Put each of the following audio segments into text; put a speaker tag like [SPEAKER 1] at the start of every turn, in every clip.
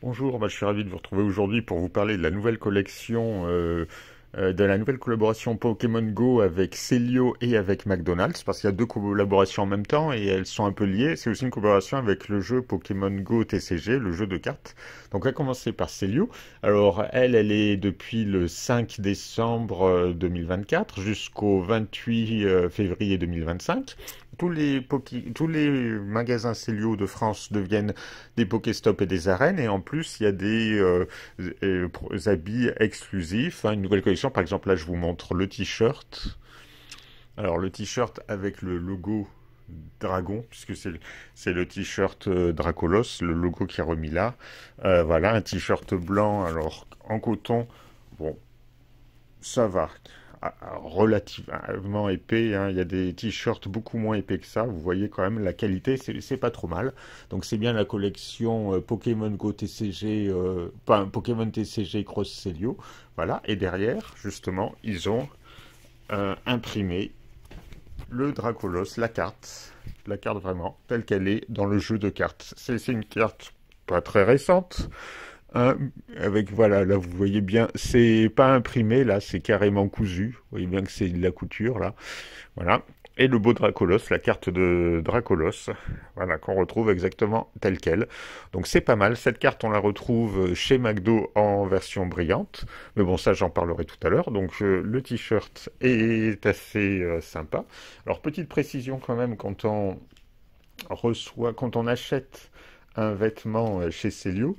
[SPEAKER 1] Bonjour, je suis ravi de vous retrouver aujourd'hui pour vous parler de la nouvelle collection, de la nouvelle collaboration Pokémon Go avec Celio et avec McDonald's, parce qu'il y a deux collaborations en même temps et elles sont un peu liées. C'est aussi une collaboration avec le jeu Pokémon Go TCG, le jeu de cartes. Donc on va commencer par Celio. Alors elle est depuis le 5 décembre 2024 jusqu'au 28 février 2025. Tous les magasins Celio de France deviennent des Pokéstop et des arènes, et en plus il y a des habits exclusifs, hein, une nouvelle collection. Par exemple, là je vous montre le t-shirt. Alors le t-shirt avec le logo dragon, puisque c'est le t-shirt Dracolos, le logo qui est remis là. Voilà, un t-shirt blanc, alors en coton. Bon, ça va, relativement épais, hein. Il y a des t-shirts beaucoup moins épais que ça. Vous voyez quand même la qualité, c'est pas trop mal. Donc c'est bien la collection Pokémon Go TCG, enfin Pokémon TCG Cross Celio. Voilà. Et derrière, justement, ils ont imprimé le Dracolos, la carte vraiment telle qu'elle est dans le jeu de cartes. C'est une carte pas très récente. Hein, avec, voilà, là vous voyez bien, c'est pas imprimé, là c'est carrément cousu. Vous voyez bien que c'est de la couture, là. Voilà. Et le beau Dracolos, la carte de Dracolos, voilà, qu'on retrouve exactement telle qu'elle. Donc c'est pas mal. Cette carte, on la retrouve chez McDo en version brillante. Mais bon, ça, j'en parlerai tout à l'heure. Donc le t-shirt est assez sympa. Alors, petite précision quand même, quand on achète un vêtement chez Celio,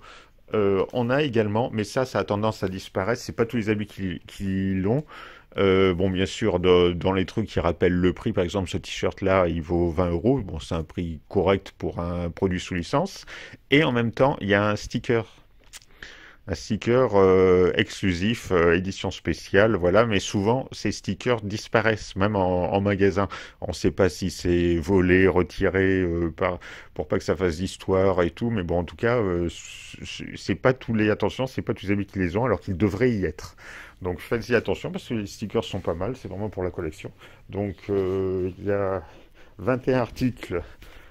[SPEAKER 1] on a également, mais ça a tendance à disparaître, c'est pas tous les habits qui l'ont. Bon, bien sûr, dans les trucs qui rappellent le prix, par exemple, ce t-shirt-là, il vaut 20 euros. Bon, c'est un prix correct pour un produit sous licence. Et en même temps, il y a un sticker exclusif, édition spéciale, voilà, mais souvent ces stickers disparaissent, même en magasin. On ne sait pas si c'est volé, retiré, pour pas que ça fasse d'histoire et tout, mais bon, en tout cas, c'est pas attention, c'est pas tous les habits qui les ont, alors qu'ils devraient y être. Donc faites-y attention, parce que les stickers sont pas mal, c'est vraiment pour la collection. Donc il y a 21 articles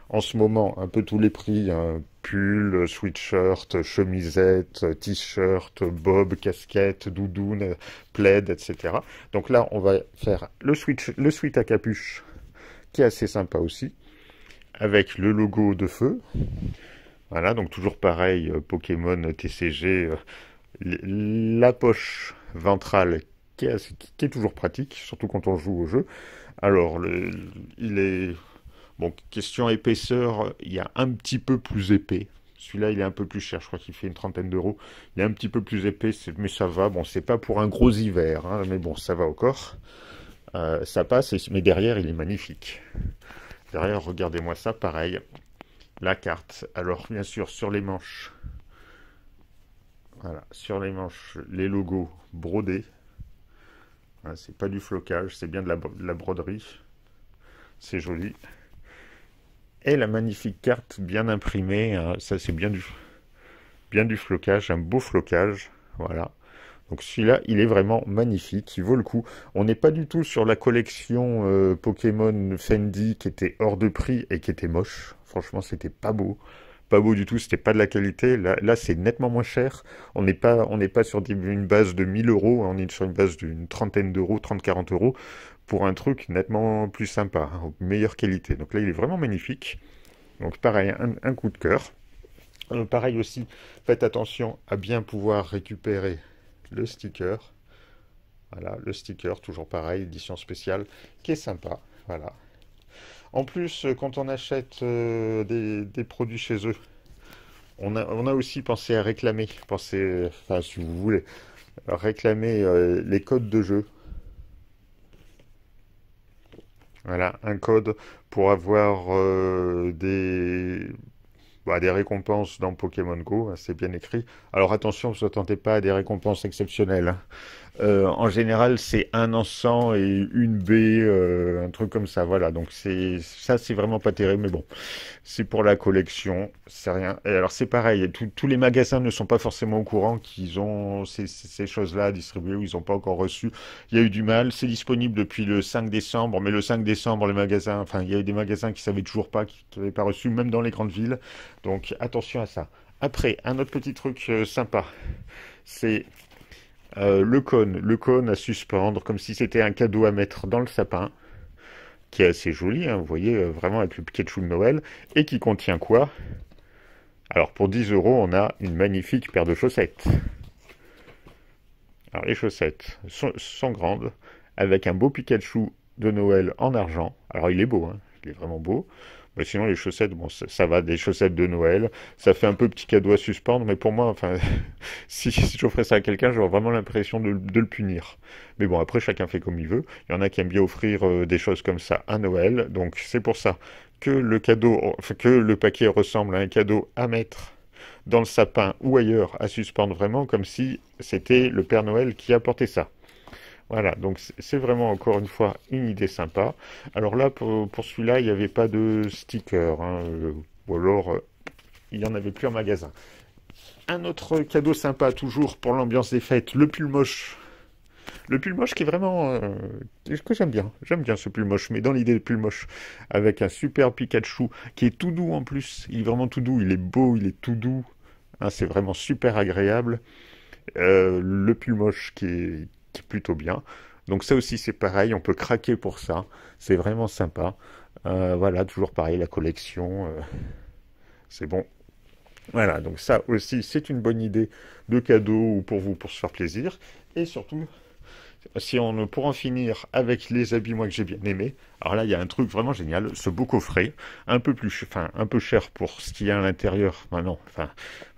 [SPEAKER 1] en ce moment, un peu tous les prix, hein. Pull, sweatshirt, chemisette, t-shirt, bob, casquette, doudoune, plaid, etc. Donc là, on va faire le sweat à capuche, qui est assez sympa aussi, avec le logo de feu. Voilà, donc toujours pareil, Pokémon TCG, la poche ventrale qui est toujours pratique, surtout quand on joue au jeu. Alors, il est... Bon, question épaisseur, il y a un petit peu plus épais. Celui-là, il est un peu plus cher, je crois qu'il fait une trentaine d'euros. Il est un petit peu plus épais, mais ça va. Bon, c'est pas pour un gros hiver, hein, mais bon, ça va encore. Ça passe, mais derrière, il est magnifique. Derrière, regardez-moi ça, pareil. La carte. Alors, bien sûr, sur les manches, voilà, sur les manches, les logos brodés. Voilà, c'est pas du flocage, c'est bien de la broderie. C'est joli. Et la magnifique carte bien imprimée, hein, ça c'est bien du flocage, un beau flocage, voilà. Donc celui-là, il est vraiment magnifique, il vaut le coup. On n'est pas du tout sur la collection Pokémon Fendi qui était hors de prix et qui était moche. Franchement, c'était pas beau. Pas beau du tout, c'était pas de la qualité. Là c'est nettement moins cher. On n'est pas sur une base de 1000 euros, on est sur une base d'une trentaine d'euros, 30-40 euros, pour un truc nettement plus sympa, hein, meilleure qualité. Donc là, il est vraiment magnifique. Donc pareil, un coup de cœur. Pareil aussi, faites attention à bien pouvoir récupérer le sticker. Voilà, le sticker, toujours pareil, édition spéciale, qui est sympa. Voilà. En plus, quand on achète des produits chez eux, on a aussi pensé à réclamer, enfin si vous voulez, réclamer les codes de jeu. Voilà, un code pour avoir des récompenses dans Pokémon Go, hein, c'est bien écrit. Alors attention, ne vous attendez pas à des récompenses exceptionnelles, hein. En général, c'est un encens et une baie, un truc comme ça. Voilà, donc c'est vraiment pas terrible, mais bon, c'est pour la collection, c'est rien. Et alors c'est pareil, tous les magasins ne sont pas forcément au courant qu'ils ont ces choses-là à distribuer ou ils n'ont pas encore reçu. Il y a eu du mal, c'est disponible depuis le 5 décembre, mais le 5 décembre, les magasins, enfin, il y a eu des magasins qui savaient toujours pas, qui n'avaient pas reçu, même dans les grandes villes. Donc attention à ça. Après, un autre petit truc sympa, c'est le cône à suspendre, comme si c'était un cadeau à mettre dans le sapin, qui est assez joli, hein, vous voyez, vraiment avec le Pikachu de Noël, et qui contient quoi? Alors pour 10 euros, on a une magnifique paire de chaussettes. Alors les chaussettes sont grandes, avec un beau Pikachu de Noël en argent. Alors il est beau, hein, il est vraiment beau. Mais sinon les chaussettes, bon, ça va, des chaussettes de Noël. Ça fait un peu petit cadeau à suspendre, mais pour moi, enfin, si j'offrais ça à quelqu'un, j'aurais vraiment l'impression de le punir. Mais bon, après chacun fait comme il veut. Il y en a qui aiment bien offrir des choses comme ça à Noël, donc c'est pour ça que le cadeau, enfin, que le paquet ressemble à un cadeau à mettre dans le sapin ou ailleurs à suspendre vraiment comme si c'était le Père Noël qui apportait ça. Voilà, donc c'est vraiment encore une fois une idée sympa. Alors là, pour celui-là, il n'y avait pas de sticker, hein, ou alors il n'y en avait plus en magasin. Un autre cadeau sympa toujours pour l'ambiance des fêtes, le pull moche. Le pull moche qui est vraiment... que j'aime bien. J'aime bien ce pull moche, mais dans l'idée de pull moche, avec un super Pikachu qui est tout doux en plus. Il est vraiment tout doux, il est beau, il est tout doux. Hein, c'est vraiment super agréable. Le pull moche qui est plutôt bien. Donc ça aussi c'est pareil, on peut craquer pour ça. C'est vraiment sympa. Voilà, toujours pareil, la collection. C'est bon. Voilà, donc ça aussi c'est une bonne idée de cadeau ou pour vous pour se faire plaisir. Et surtout, si on pour en finir avec les habits moi que j'ai bien aimés, alors là il y a un truc vraiment génial, ce beau coffret, un peu plus, enfin un peu cher pour ce qu'il y a à l'intérieur. Enfin non, enfin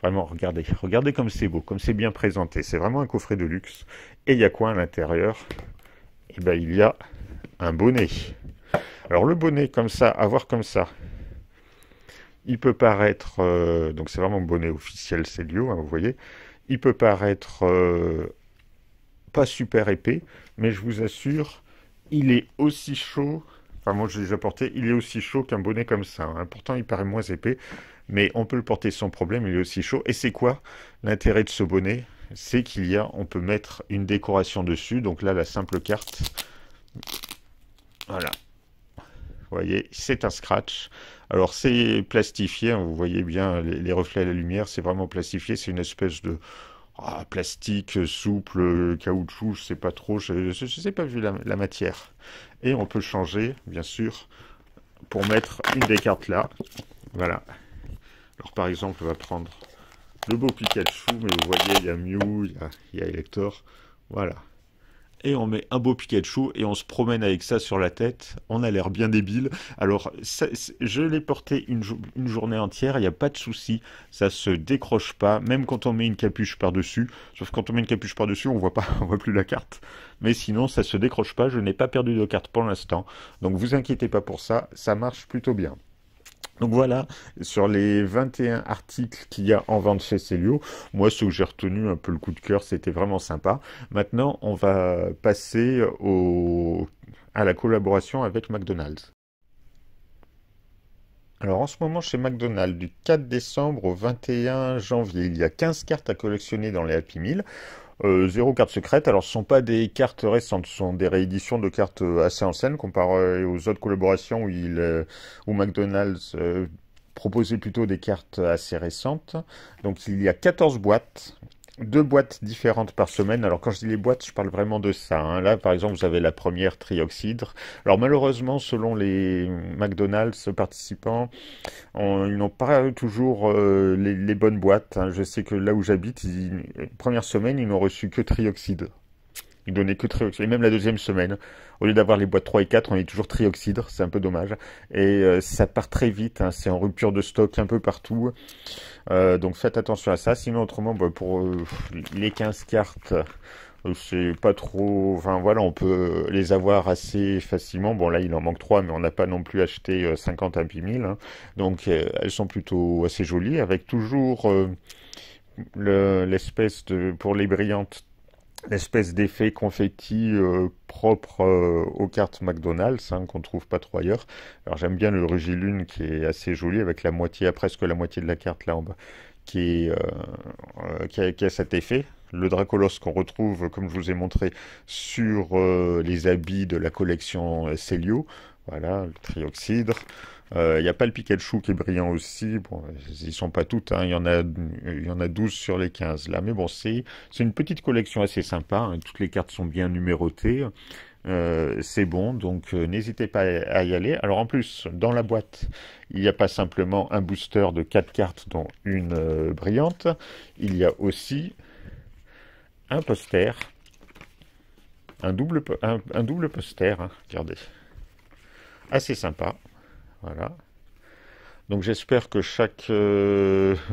[SPEAKER 1] vraiment regardez comme c'est beau, comme c'est bien présenté. C'est vraiment un coffret de luxe. Et il y a quoi à l'intérieur? Eh ben il y a un bonnet. Alors le bonnet comme ça, à voir comme ça, il peut paraître, donc c'est vraiment le bonnet officiel Célio, hein, vous voyez, il peut paraître pas super épais, mais je vous assure, il est aussi chaud. Enfin, moi, je l'ai déjà porté. Il est aussi chaud qu'un bonnet comme ça, hein. Pourtant, il paraît moins épais, mais on peut le porter sans problème. Il est aussi chaud. Et c'est quoi l'intérêt de ce bonnet? C'est on peut mettre une décoration dessus. Donc là, la simple carte. Voilà. Vous voyez, c'est un scratch. Alors, c'est plastifié, hein, vous voyez bien les reflets à la lumière. C'est vraiment plastifié. C'est une espèce de plastique souple, caoutchouc, je sais pas trop, je sais pas vu la matière. Et on peut changer, bien sûr, pour mettre une des cartes là. Voilà. Alors par exemple, on va prendre le beau Pikachu, mais vous voyez, il y a Mew, il y a Elector. Voilà. Et on met un beau Pikachu et on se promène avec ça sur la tête. On a l'air bien débile. Alors, je l'ai porté une journée entière, il n'y a pas de souci. Ça se décroche pas, même quand on met une capuche par-dessus. Sauf quand on met une capuche par-dessus, on voit pas, on voit plus la carte. Mais sinon, ça se décroche pas. Je n'ai pas perdu de carte pour l'instant. Donc, vous inquiétez pas pour ça. Ça marche plutôt bien. Donc voilà, sur les 21 articles qu'il y a en vente chez Célio, moi ce que j'ai retenu un peu le coup de cœur, c'était vraiment sympa. Maintenant, on va passer à la collaboration avec McDonald's. Alors en ce moment chez McDonald's, du 4 décembre au 21 janvier, il y a 15 cartes à collectionner dans les Happy Meal. Zéro carte secrète. Alors, ce ne sont pas des cartes récentes, ce sont des rééditions de cartes assez anciennes comparées aux autres collaborations où McDonald's proposait plutôt des cartes assez récentes. Donc, il y a 14 boîtes. Deux boîtes différentes par semaine. Alors quand je dis les boîtes, je parle vraiment de ça, hein. Là, par exemple, vous avez la première Trioxhydre. Alors malheureusement, selon les McDonald's participants, ils n'ont pas toujours les bonnes boîtes, hein. Je sais que là où j'habite, première semaine, ils n'ont reçu que Trioxhydre. Ils donnaient que Trioxhydre. Et même la deuxième semaine, au lieu d'avoir les boîtes 3 et 4, on est toujours Trioxhydre. C'est un peu dommage. Et ça part très vite, hein. C'est en rupture de stock un peu partout. Donc faites attention à ça. Sinon, autrement, bah, pour les 15 cartes, c'est pas trop... Enfin voilà, on peut les avoir assez facilement. Bon là, il en manque 3, mais on n'a pas non plus acheté 50 Happy Meal, hein. Donc elles sont plutôt assez jolies, avec toujours l'espèce de... Pour les brillantes, l'espèce d'effet confetti propre aux cartes McDonald's, hein, qu'on trouve pas trop ailleurs. Alors j'aime bien le Rugilune qui est assez joli avec la moitié, presque la moitié de la carte là en bas, qui a cet effet. Le Dracolos qu'on retrouve, comme je vous ai montré, sur les habits de la collection Célio. Voilà, le trioxydre. Il n'y a pas le Pikachu qui est brillant aussi. Bon, ils sont pas toutes, hein. Il y en a 12 sur les 15 là. Mais bon, c'est une petite collection assez sympa, hein. Toutes les cartes sont bien numérotées. C'est bon, donc n'hésitez pas à y aller. Alors en plus, dans la boîte, il n'y a pas simplement un booster de 4 cartes, dont une brillante. Il y a aussi un poster, un double poster, hein. Regardez, assez sympa. Voilà. Donc j'espère que chaque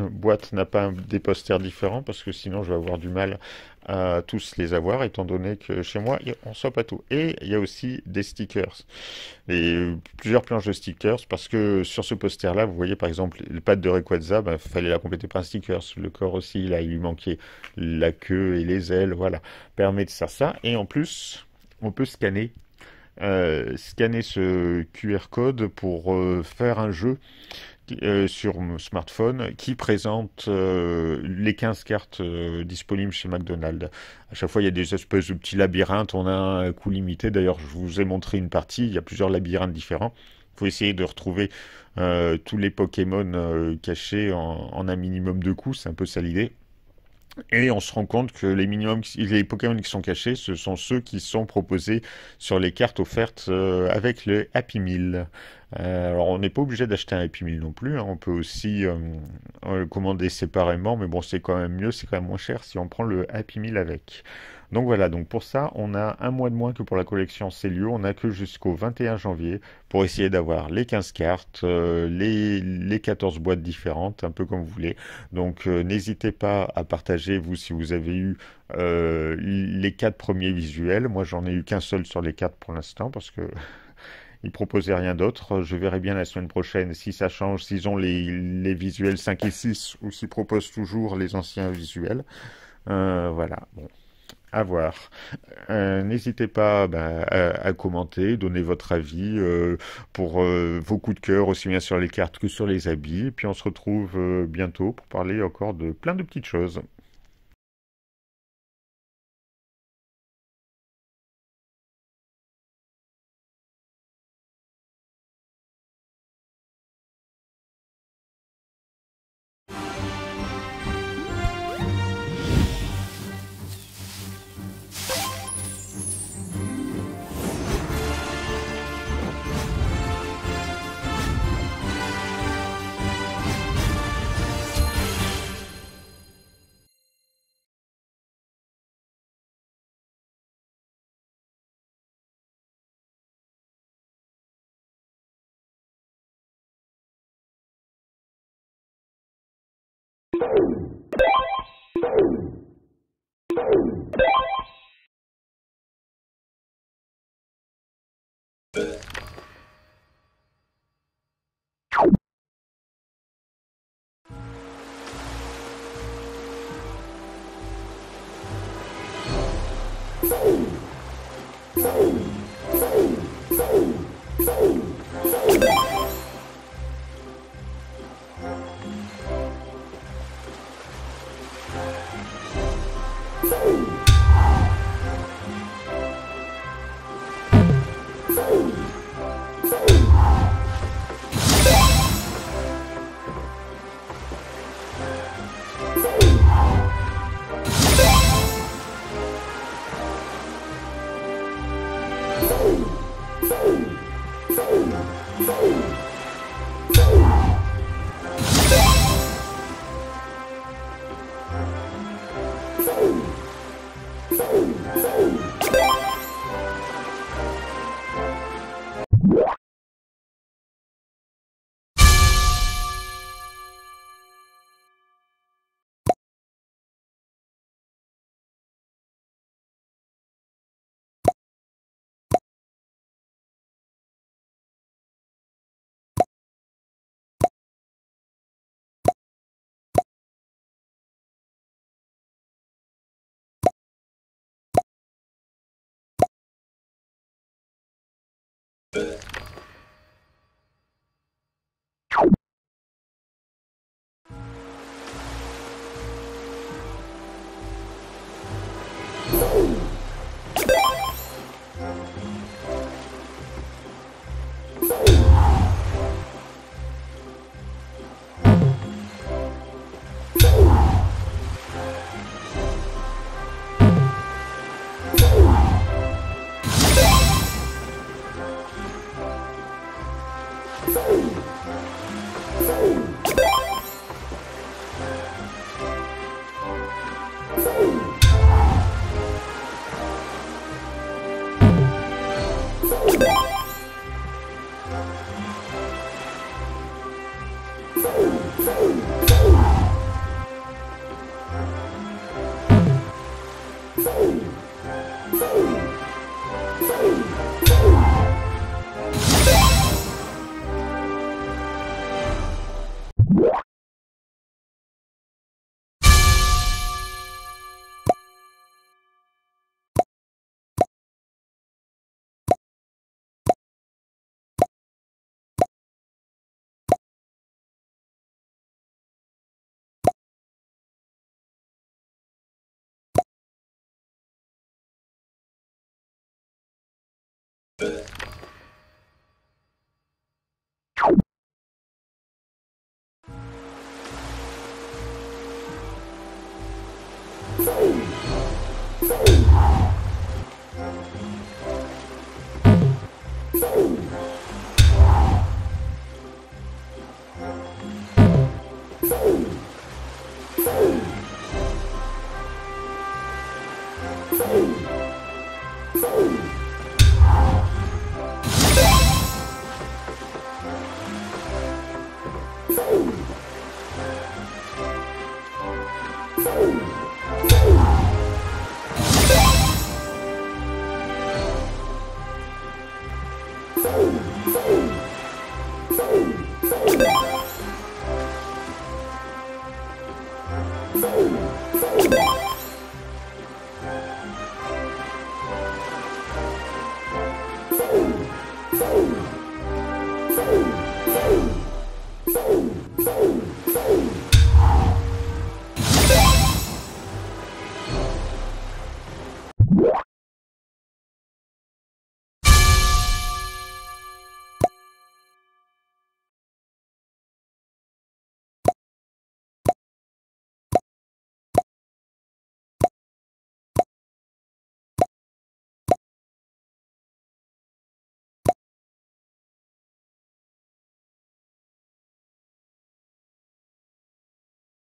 [SPEAKER 1] boîte n'a pas des posters différents parce que sinon je vais avoir du mal à tous les avoir étant donné que chez moi on ne reçoit pas tout. Et il y a aussi des stickers. Et plusieurs planches de stickers parce que sur ce poster là vous voyez par exemple le pad de Rayquaza, il fallait la compléter par un sticker. Le corps aussi, là il lui manquait la queue et les ailes, voilà. Permet de faire ça. Et en plus on peut scanner ce QR code pour faire un jeu sur mon smartphone qui présente les 15 cartes disponibles chez McDonald's. À chaque fois, il y a des espèces de petits labyrinthes. On a un coût limité. D'ailleurs, je vous ai montré une partie. Il y a plusieurs labyrinthes différents. Il faut essayer de retrouver tous les Pokémon cachés en un minimum de coups. C'est un peu ça l'idée. Et on se rend compte que les Pokémon qui sont cachés, ce sont ceux qui sont proposés sur les cartes offertes avec le Happy Meal. Alors on n'est pas obligé d'acheter un Happy Meal non plus, hein. On peut aussi le commander séparément, mais bon c'est quand même mieux, c'est quand même moins cher si on prend le Happy Meal avec. Donc voilà, donc pour ça on a un mois de moins que pour la collection Célio, on n'a que jusqu'au 21 janvier pour essayer d'avoir les 15 cartes, les 14 boîtes différentes, un peu comme vous voulez. Donc n'hésitez pas à partager, vous, si vous avez eu les 4 premiers visuels. Moi, j'en ai eu qu'un seul sur les 4 pour l'instant, parce que ils proposaient rien d'autre. Je verrai bien la semaine prochaine si ça change, s'ils ont les visuels 5 et 6, ou s'ils proposent toujours les anciens visuels. Voilà, bon. À voir. N'hésitez pas à commenter, donner votre avis pour vos coups de cœur, aussi bien sur les cartes que sur les habits. Et puis on se retrouve bientôt pour parler encore de plein de petites choses.